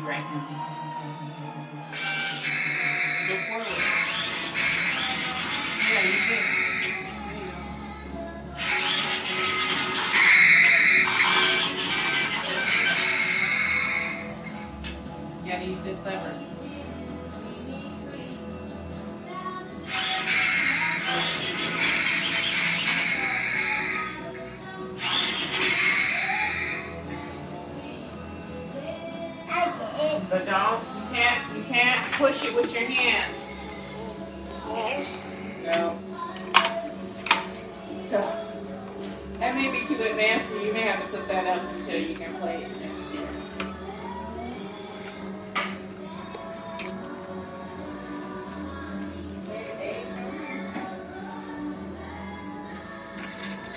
right now. Go forward. Yeah, use this. There you go. You gotta use this lever. But you can't push it with your hands. No. That may be too advanced for you. You may have to put that up until you can play it next year.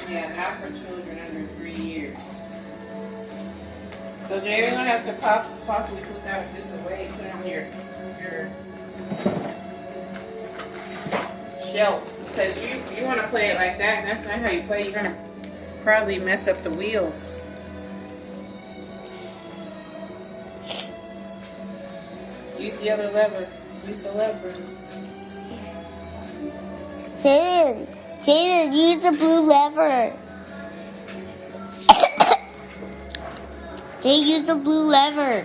Yeah, not for children under 3 years. So Jay, we're gonna have to possibly put this away, put it on your shelf, because you want to play it like that, and that's not how you play. You're gonna probably mess up the wheels. Use the other lever. Use the lever. Jaden, use the blue lever. Jay, use the blue lever.